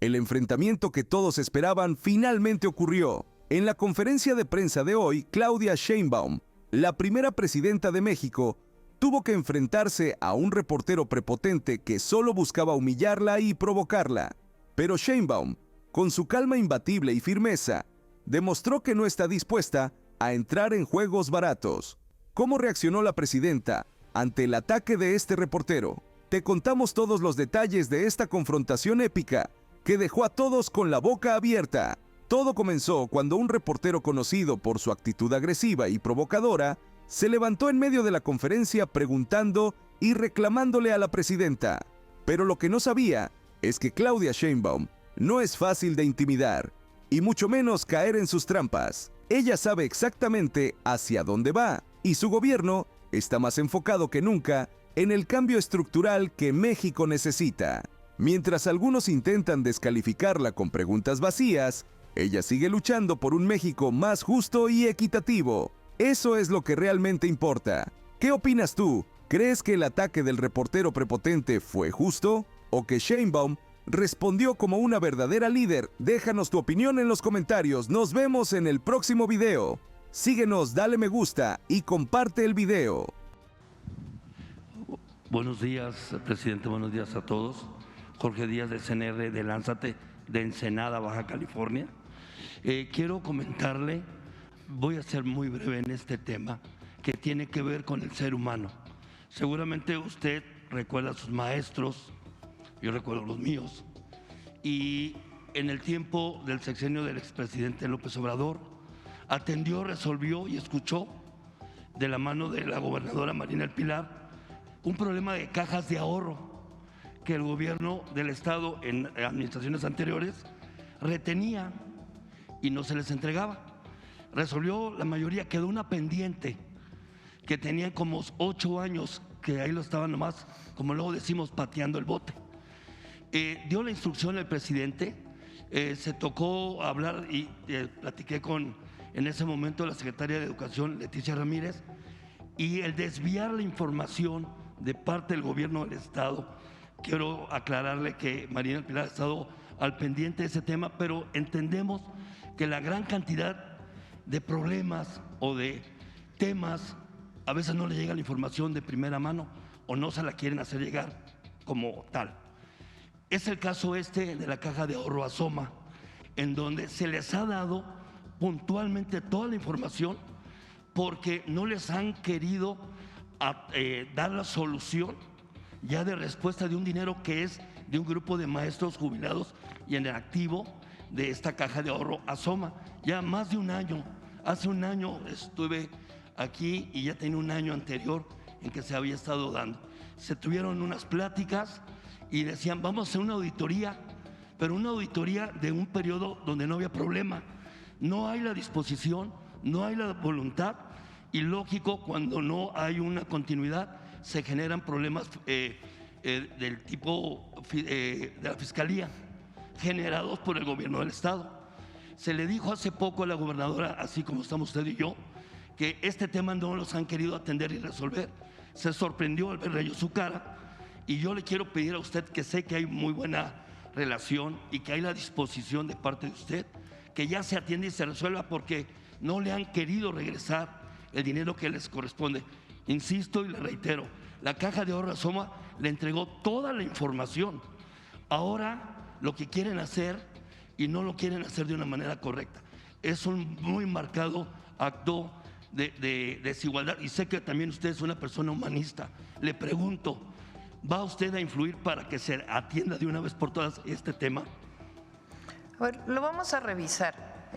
El enfrentamiento que todos esperaban finalmente ocurrió. En la conferencia de prensa de hoy, Claudia Sheinbaum, la primera presidenta de México, tuvo que enfrentarse a un reportero prepotente que solo buscaba humillarla y provocarla. Pero Sheinbaum, con su calma imbatible y firmeza, demostró que no está dispuesta a entrar en juegos baratos. ¿Cómo reaccionó la presidenta ante el ataque de este reportero? Te contamos todos los detalles de esta confrontación épica que dejó a todos con la boca abierta. Todo comenzó cuando un reportero conocido por su actitud agresiva y provocadora se levantó en medio de la conferencia preguntando y reclamándole a la presidenta. Pero lo que no sabía es que Claudia Sheinbaum no es fácil de intimidar, y mucho menos caer en sus trampas. Ella sabe exactamente hacia dónde va, y su gobierno está más enfocado que nunca en el cambio estructural que México necesita. Mientras algunos intentan descalificarla con preguntas vacías, ella sigue luchando por un México más justo y equitativo. Eso es lo que realmente importa. ¿Qué opinas tú? ¿Crees que el ataque del reportero prepotente fue justo? ¿O que Sheinbaum respondió como una verdadera líder? Déjanos tu opinión en los comentarios. Nos vemos en el próximo video. Síguenos, dale me gusta y comparte el video. Buenos días, presidente. Buenos días a todos. Jorge Díaz de CNR de Lánzate, de Ensenada, Baja California. Quiero comentarle, voy a ser muy breve en este tema, que tiene que ver con el ser humano. Seguramente usted recuerda a sus maestros, yo recuerdo los míos, y en el tiempo del sexenio del expresidente López Obrador, atendió, resolvió y escuchó de la mano de la gobernadora Marina del Pilar un problema de cajas de ahorro que el gobierno del estado en administraciones anteriores retenía y no se les entregaba. Resolvió la mayoría, quedó una pendiente que tenían como 8 años, que ahí lo estaban nomás, como luego decimos, pateando el bote. Dio la instrucción el presidente, se tocó hablar y platiqué con, en ese momento, la secretaria de Educación, Leticia Ramírez, y el desviar la información de parte del gobierno del estado. Quiero aclararle que Marina del Pilar ha estado al pendiente de ese tema, pero entendemos que la gran cantidad de problemas o de temas a veces no le llega la información de primera mano o no se la quieren hacer llegar como tal. Es el caso este de la caja de ahorro Asoma, en donde se les ha dado puntualmente toda la información porque no les han querido dar la solución ya de respuesta de un dinero que es de un grupo de maestros jubilados y en el activo de esta caja de ahorro Asoma. Ya más de un año, hace un año estuve aquí y ya tenía un año anterior en que se había estado dando. Se tuvieron unas pláticas y decían vamos a hacer una auditoría, pero una auditoría de un periodo donde no había problema. No hay la disposición, no hay la voluntad y lógico, cuando no hay una continuidad se generan problemas del tipo de la Fiscalía generados por el gobierno del estado. Se le dijo hace poco a la gobernadora, así como estamos usted y yo, que este tema no los han querido atender y resolver. Se sorprendió al ver su cara y yo le quiero pedir a usted, que sé que hay muy buena relación y que hay la disposición de parte de usted, que ya se atienda y se resuelva, porque no le han querido regresar el dinero que les corresponde. Insisto y le reitero, la caja de ahorro Asoma le entregó toda la información. Ahora lo que quieren hacer, y no lo quieren hacer de una manera correcta, es un muy marcado acto de desigualdad. Y sé que también usted es una persona humanista. Le pregunto, ¿va usted a influir para que se atienda de una vez por todas este tema? A ver, lo vamos a revisar.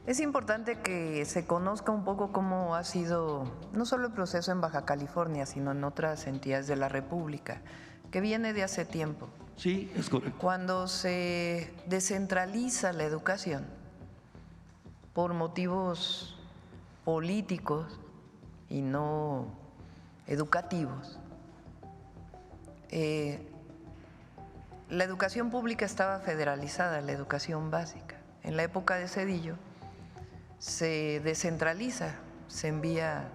Es importante que se conozca un poco cómo ha sido no solo el proceso en Baja California, sino en otras entidades de la República, que viene de hace tiempo. Sí, es correcto. Cuando se descentraliza la educación por motivos políticos y no educativos, la educación pública estaba federalizada, la educación básica. En la época de Zedillo se descentraliza, se envía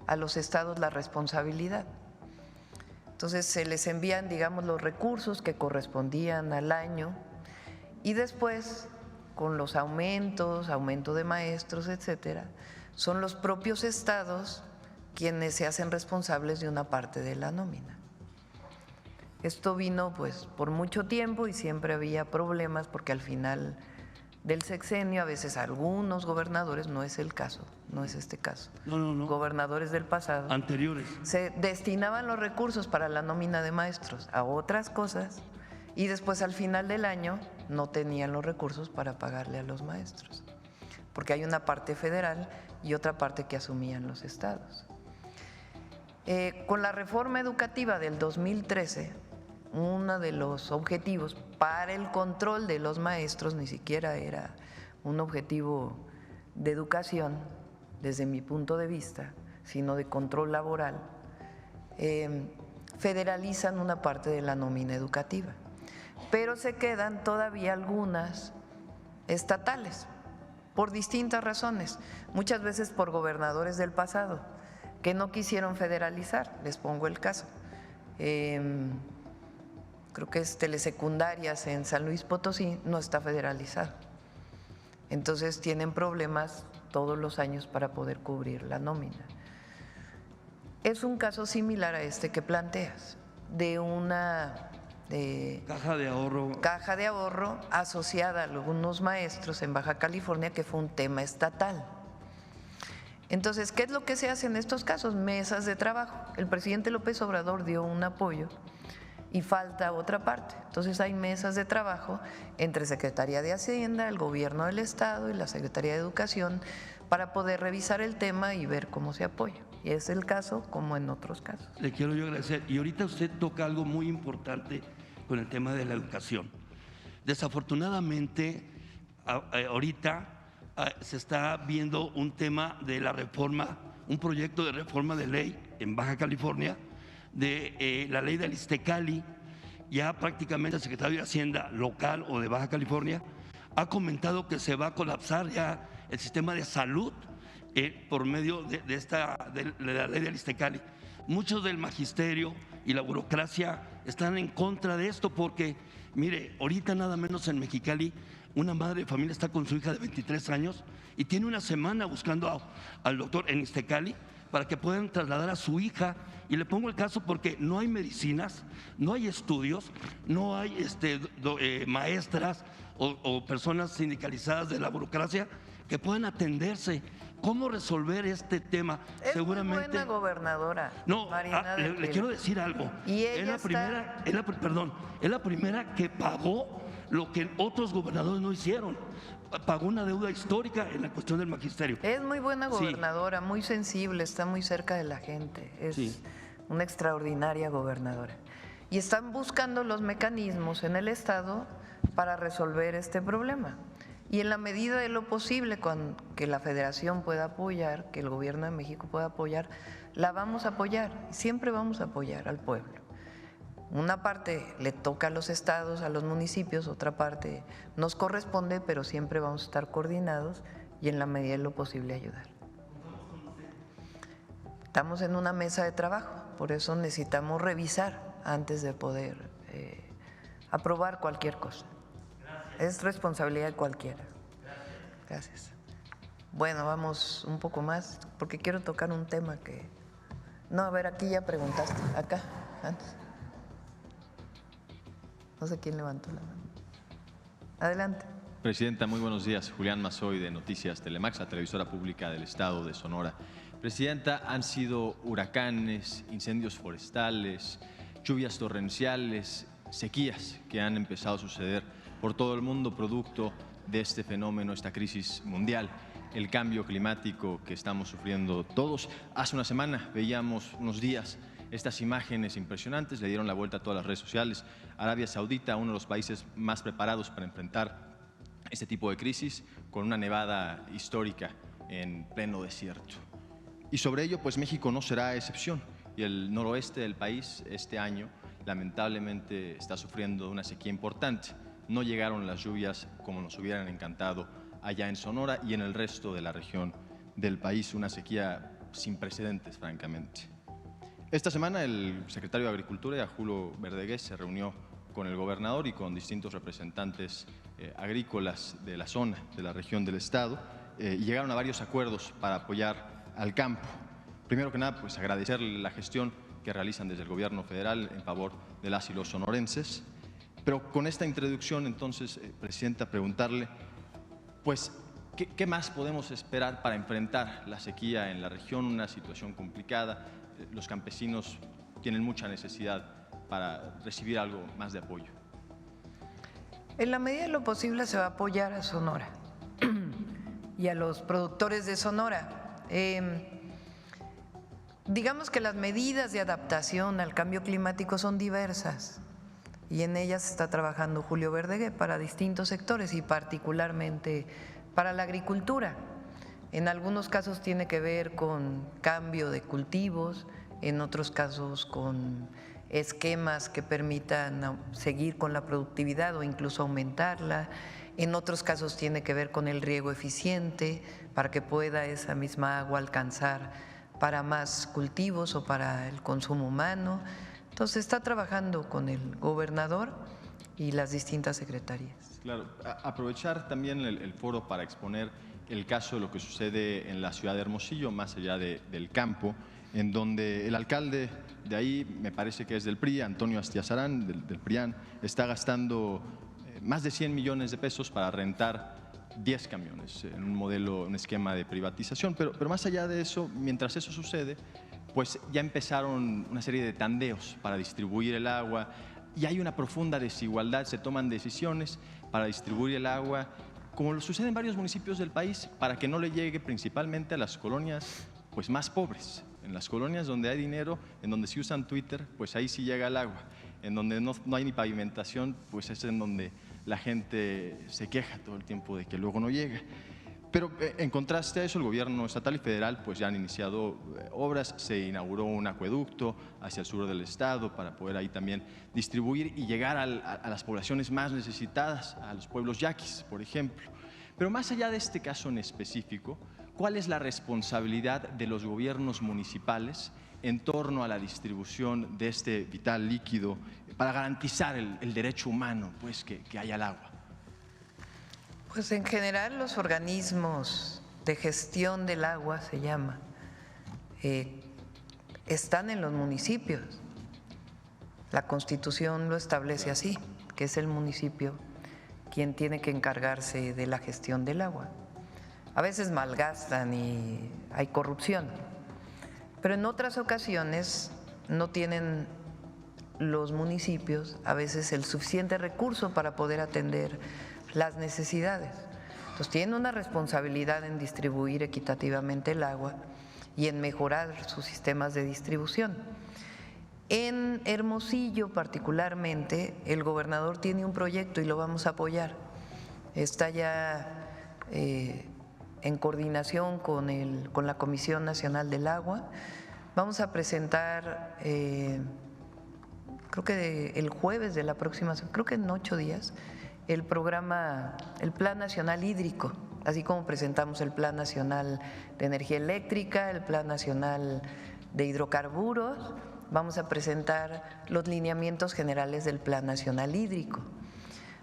a los estados la responsabilidad. Entonces se les envían, digamos, los recursos que correspondían al año Y después, con los aumentos, aumento de maestros, etcétera, son los propios estados quienes se hacen responsables de una parte de la nómina. Esto vino pues por mucho tiempo y siempre había problemas porque al final del sexenio a veces algunos gobernadores, no es el caso, no es este caso, No. gobernadores del pasado, Anteriores. se destinaban los recursos para la nómina de maestros a otras cosas y después al final del año no tenían los recursos para pagarle a los maestros, porque hay una parte federal y otra parte que asumían los estados. Con la reforma educativa del 2013, uno de los objetivos para el control de los maestros, ni siquiera era un objetivo de educación desde mi punto de vista, sino de control laboral, federalizan una parte de la nómina educativa, pero se quedan todavía algunas estatales, por distintas razones, muchas veces por gobernadores del pasado, que no quisieron federalizar. Les pongo el caso. Creo que es telesecundarias en San Luis Potosí, no está federalizado. Entonces tienen problemas todos los años para poder cubrir la nómina. Es un caso similar a este que planteas, de una Caja de ahorro asociada a algunos maestros en Baja California, que fue un tema estatal. Entonces, ¿qué es lo que se hace en estos casos? Mesas de trabajo. El presidente López Obrador dio un apoyo y falta otra parte. Entonces hay mesas de trabajo entre Secretaría de Hacienda, el Gobierno del Estado y la Secretaría de Educación para poder revisar el tema y ver cómo se apoya. Y es el caso como en otros casos. Le quiero yo agradecer. Y ahorita usted toca algo muy importante con el tema de la educación. Desafortunadamente, ahorita se está viendo un tema de la reforma, un proyecto de reforma de ley en Baja California, de la ley del Iztecali. Ya prácticamente el secretario de Hacienda local o de Baja California ha comentado que se va a colapsar ya el sistema de salud por medio de la ley del Iztecali. Muchos del magisterio y la burocracia están en contra de esto porque, mire, ahorita nada menos en Mexicali, una madre de familia está con su hija de 23 años y tiene una semana buscando al doctor en Iztecali para que puedan trasladar a su hija. Y le pongo el caso porque no hay medicinas, no hay estudios, no hay maestras o personas sindicalizadas de la burocracia que puedan atenderse. ¿Cómo resolver este tema? Es seguramente muy buena gobernadora. No, Marina le quiero decir algo. Y es ella la primera que pagó lo que otros gobernadores no hicieron. Pagó una deuda histórica en la cuestión del magisterio. Es muy buena gobernadora, muy sensible, está muy cerca de la gente. Es una extraordinaria gobernadora. Y están buscando los mecanismos en el Estado para resolver este problema. Y en la medida de lo posible, que la Federación pueda apoyar, que el Gobierno de México pueda apoyar, la vamos a apoyar. Siempre vamos a apoyar al pueblo. Una parte le toca a los estados, a los municipios, otra parte nos corresponde, pero siempre vamos a estar coordinados y en la medida de lo posible ayudar. Estamos en una mesa de trabajo, por eso necesitamos revisar antes de poder aprobar cualquier cosa. Es responsabilidad de cualquiera. Gracias. Bueno, vamos un poco más, porque quiero tocar un tema que… No, a ver, aquí ya preguntaste, acá, antes. No sé quién levantó la mano. Adelante. Presidenta, muy buenos días. Julián Mazoy, de Noticias Telemax, la televisora pública del Estado de Sonora. Presidenta, han sido huracanes, incendios forestales, lluvias torrenciales, sequías que han empezado a suceder por todo el mundo producto de este fenómeno, esta crisis mundial, el cambio climático que estamos sufriendo todos. Hace una semana veíamos unos días estas imágenes impresionantes, le dieron la vuelta a todas las redes sociales. Arabia Saudita, uno de los países más preparados para enfrentar este tipo de crisis, con una nevada histórica en pleno desierto. Y sobre ello, pues México no será excepción. Y el noroeste del país este año, lamentablemente, está sufriendo una sequía importante. No llegaron las lluvias como nos hubieran encantado allá en Sonora y en el resto de la región del país, una sequía sin precedentes, francamente. Esta semana el secretario de Agricultura, Julio Verdegués, se reunió con el gobernador y con distintos representantes agrícolas de la zona, de la región del estado, y llegaron a varios acuerdos para apoyar al campo. Primero que nada, pues agradecerle la gestión que realizan desde el gobierno federal en favor de las y los sonorenses. Pero con esta introducción, entonces, Presidenta, preguntarle, pues, ¿qué más podemos esperar para enfrentar la sequía en la región? Una situación complicada, los campesinos tienen mucha necesidad para recibir algo más de apoyo. En la medida de lo posible se va a apoyar a Sonora y a los productores de Sonora. Digamos que las medidas de adaptación al cambio climático son diversas y en ellas está trabajando Julio Verdeguer para distintos sectores y particularmente para la agricultura. En algunos casos tiene que ver con cambio de cultivos, en otros casos con esquemas que permitan seguir con la productividad o incluso aumentarla. En otros casos tiene que ver con el riego eficiente para que pueda esa misma agua alcanzar para más cultivos o para el consumo humano. Entonces está trabajando con el gobernador y las distintas secretarías. Claro, aprovechar también el foro para exponer el caso de lo que sucede en la ciudad de Hermosillo, más allá del campo, en donde el alcalde de ahí, me parece que es del PRI, Antonio Astiazarán, del PRIAN, está gastando más de 100 millones de pesos para rentar 10 camiones en un modelo, un esquema de privatización. Pero más allá de eso, mientras eso sucede, pues ya empezaron una serie de tandeos para distribuir el agua y hay una profunda desigualdad, se toman decisiones para distribuir el agua, como lo sucede en varios municipios del país, para que no le llegue principalmente a las colonias pues más pobres. En las colonias donde hay dinero, en donde se usan Twitter, pues ahí sí llega el agua. En donde no hay ni pavimentación, pues es en donde la gente se queja todo el tiempo de que luego no llega. Pero en contraste a eso, el gobierno estatal y federal pues ya han iniciado obras, se inauguró un acueducto hacia el sur del estado para poder ahí también distribuir y llegar a las poblaciones más necesitadas, a los pueblos yaquis, por ejemplo. Pero más allá de este caso en específico, ¿cuál es la responsabilidad de los gobiernos municipales en torno a la distribución de este vital líquido para garantizar el derecho humano pues, que haya el agua? Pues en general los organismos de gestión del agua, se llama, están en los municipios. La Constitución lo establece así, que es el municipio quien tiene que encargarse de la gestión del agua. A veces malgastan y hay corrupción, pero en otras ocasiones no tienen los municipios a veces el suficiente recurso para poder atender las necesidades. Entonces tienen una responsabilidad en distribuir equitativamente el agua y en mejorar sus sistemas de distribución. En Hermosillo particularmente, el gobernador tiene un proyecto y lo vamos a apoyar. Está ya en coordinación con la Comisión Nacional del Agua. Vamos a presentar, creo que el jueves de la próxima, creo que en 8 días, el programa, el Plan Nacional Hídrico, así como presentamos el Plan Nacional de Energía Eléctrica, el Plan Nacional de Hidrocarburos, vamos a presentar los lineamientos generales del Plan Nacional Hídrico.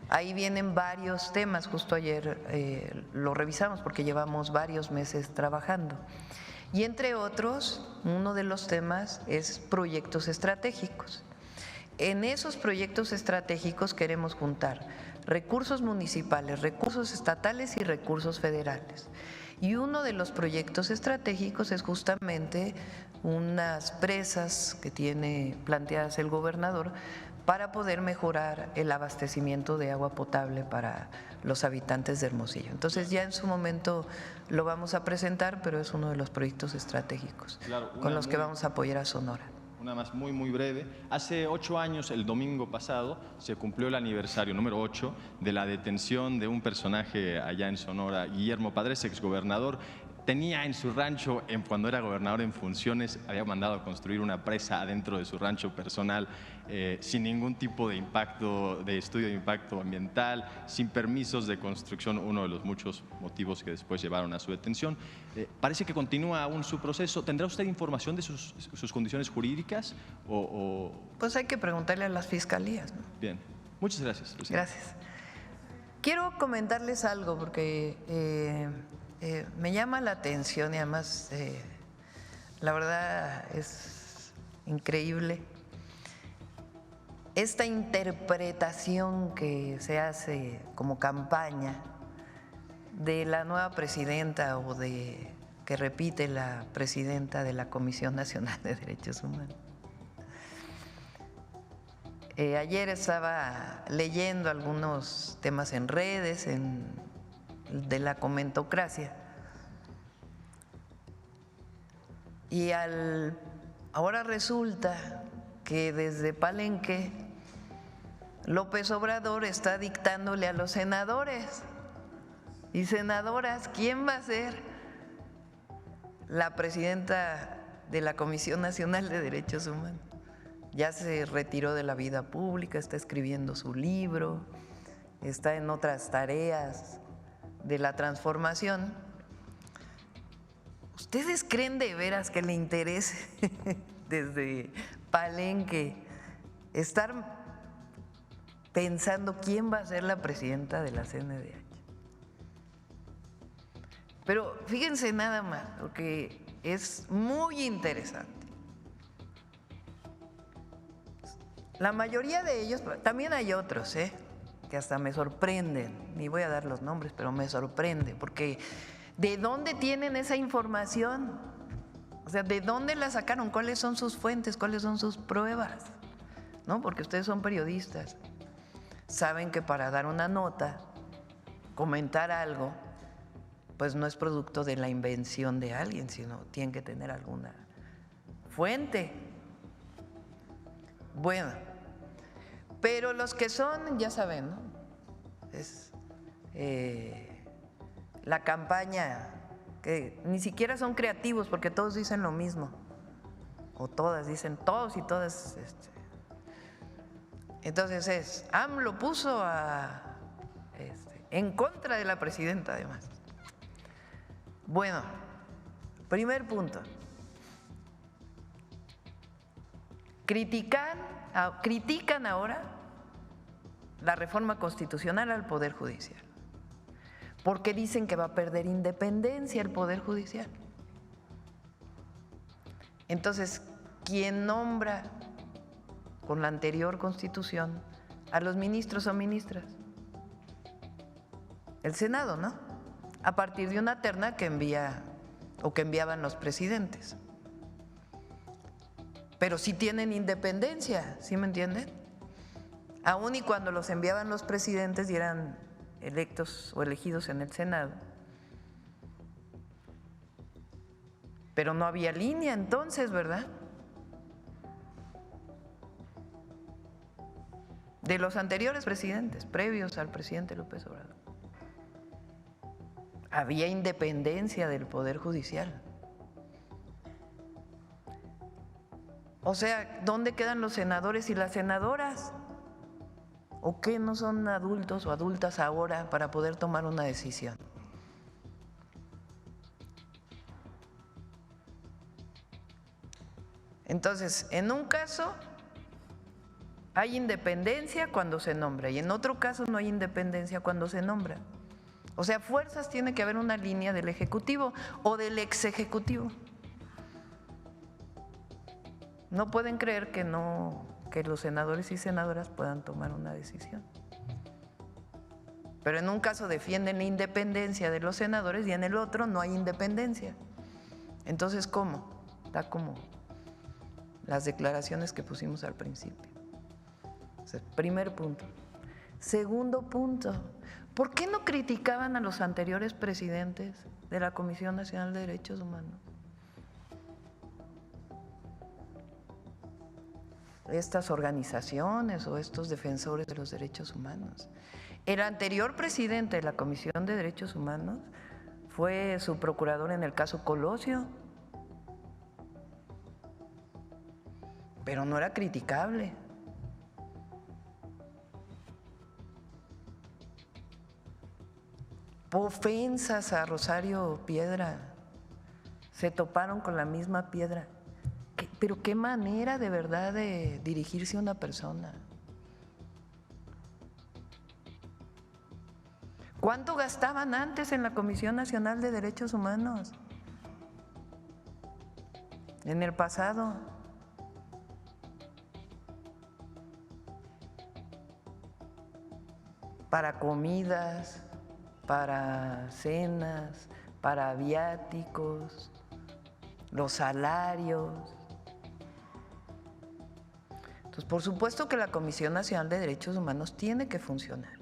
Ahí vienen varios temas, justo ayer lo revisamos porque llevamos varios meses trabajando. Y entre otros, uno de los temas es proyectos estratégicos. En esos proyectos estratégicos queremos juntar recursos municipales, recursos estatales y recursos federales. Y uno de los proyectos estratégicos es justamente unas presas que tiene planteadas el gobernador para poder mejorar el abastecimiento de agua potable para los habitantes de Hermosillo. Entonces ya en su momento lo vamos a presentar, pero es uno de los proyectos estratégicos con los que vamos a apoyar a Sonora. Una más muy breve. Hace 8 años, el domingo pasado, se cumplió el aniversario número 8 de la detención de un personaje allá en Sonora, Guillermo Padres, exgobernador. Tenía en su rancho, cuando era gobernador en funciones, había mandado a construir una presa adentro de su rancho personal sin ningún tipo de impacto, de estudio de impacto ambiental, sin permisos de construcción, uno de los muchos motivos que después llevaron a su detención. Parece que continúa aún su proceso. ¿Tendrá usted información de sus condiciones jurídicas? Pues hay que preguntarle a las fiscalías, ¿no? Bien. Muchas gracias, presidente. Gracias. Quiero comentarles algo porque me llama la atención y además la verdad es increíble esta interpretación que se hace como campaña de la nueva presidenta o de que repite la presidenta de la Comisión Nacional de Derechos Humanos. Ayer estaba leyendo algunos temas en redes de la comentocracia y ahora resulta que desde Palenque López Obrador está dictándole a los senadores y senadoras quién va a ser la presidenta de la Comisión Nacional de Derechos Humanos. Ya se retiró de la vida pública, está escribiendo su libro, está en otras tareas de la transformación. ¿Ustedes creen de veras que le interese desde Palenque estar pensando quién va a ser la presidenta de la CNDH? Pero fíjense nada más, porque es muy interesante. La mayoría de ellos, también hay otros, que hasta me sorprenden, ni voy a dar los nombres, pero me sorprende, porque ¿de dónde tienen esa información? O sea, ¿de dónde la sacaron? ¿Cuáles son sus fuentes? ¿Cuáles son sus pruebas? ¿No? Porque ustedes son periodistas, saben que para dar una nota, comentar algo, pues no es producto de la invención de alguien, sino tienen que tener alguna fuente. Bueno, pero los que son, ya saben, ¿no? Es la campaña, que ni siquiera son creativos porque todos dicen lo mismo, o todas dicen, todos y todas. Entonces AMLO puso en contra de la presidenta además. Bueno, primer punto. Critican ahora la reforma constitucional al Poder Judicial, porque dicen que va a perder independencia el Poder Judicial. Entonces, ¿quién nombra con la anterior Constitución a los ministros o ministras? El Senado, ¿no? A partir de una terna que enviaban los presidentes. Pero sí tienen independencia, ¿sí me entienden? Aún y cuando los enviaban los presidentes y eran electos o elegidos en el Senado. Pero no había línea entonces, ¿verdad? De los anteriores presidentes, previos al presidente López Obrador. Había independencia del Poder Judicial. O sea, ¿dónde quedan los senadores y las senadoras? ¿O qué no son adultos o adultas ahora para poder tomar una decisión? Entonces, en un caso hay independencia cuando se nombra y en otro caso no hay independencia cuando se nombra. O sea, fuerzas tiene que haber una línea del Ejecutivo o del ex Ejecutivo. No pueden creer que los senadores y senadoras puedan tomar una decisión. Pero en un caso defienden la independencia de los senadores y en el otro no hay independencia. Entonces, ¿cómo? Está como las declaraciones que pusimos al principio. O sea, primer punto. Segundo punto, ¿por qué no criticaban a los anteriores presidentes de la Comisión Nacional de Derechos Humanos? Estas organizaciones o estos defensores de los derechos humanos. El anterior presidente de la Comisión de Derechos Humanos fue su procurador en el caso Colosio, pero no era criticable. Ofensas a Rosario Piedra, se toparon con la misma piedra. Pero qué manera de verdad de dirigirse a una persona. ¿Cuánto gastaban antes en la Comisión Nacional de Derechos Humanos? En el pasado. Para comidas, para cenas, para viáticos, los salarios. Entonces, por supuesto que la Comisión Nacional de Derechos Humanos tiene que funcionar.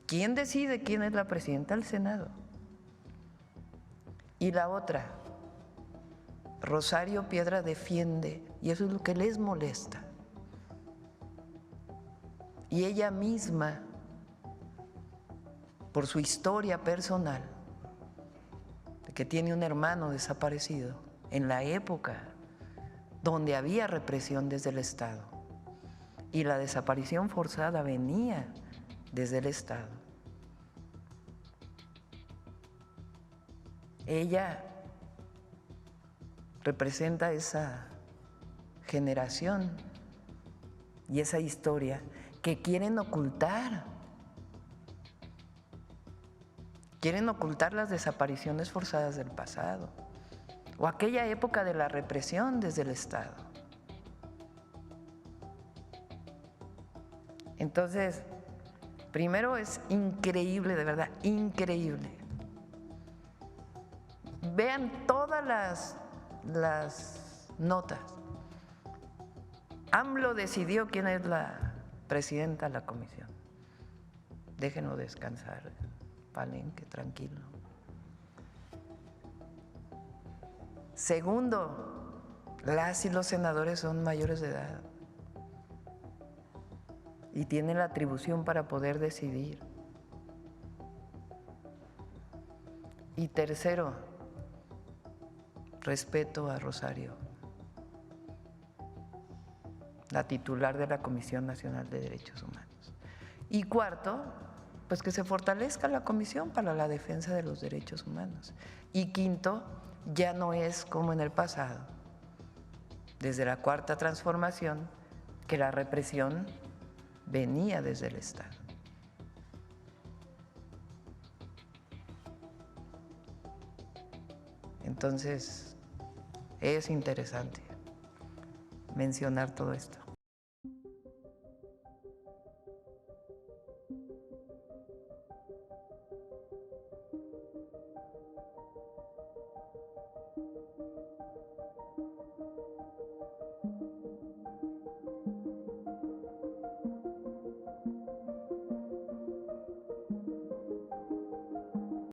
¿Quién decide quién es la presidenta del Senado? Y la otra, Rosario Piedra defiende, y eso es lo que les molesta. Y ella misma, por su historia personal, de que tiene un hermano desaparecido en la época donde había represión desde el Estado y la desaparición forzada venía desde el Estado. Ella representa esa generación y esa historia que quieren ocultar. Quieren ocultar las desapariciones forzadas del pasado o aquella época de la represión desde el Estado. Entonces, primero es increíble, de verdad, increíble. Vean todas las notas. AMLO decidió quién es la presidenta de la comisión. Déjenlo descansar. Palenque, tranquilo. Segundo, las y los senadores son mayores de edad y tienen la atribución para poder decidir. Y tercero, respeto a Rosario, la titular de la Comisión Nacional de Derechos Humanos. Y cuarto, pues que se fortalezca la Comisión para la Defensa de los Derechos Humanos. Y quinto, ya no es como en el pasado, desde la Cuarta Transformación, que la represión venía desde el Estado. Entonces, es interesante mencionar todo esto.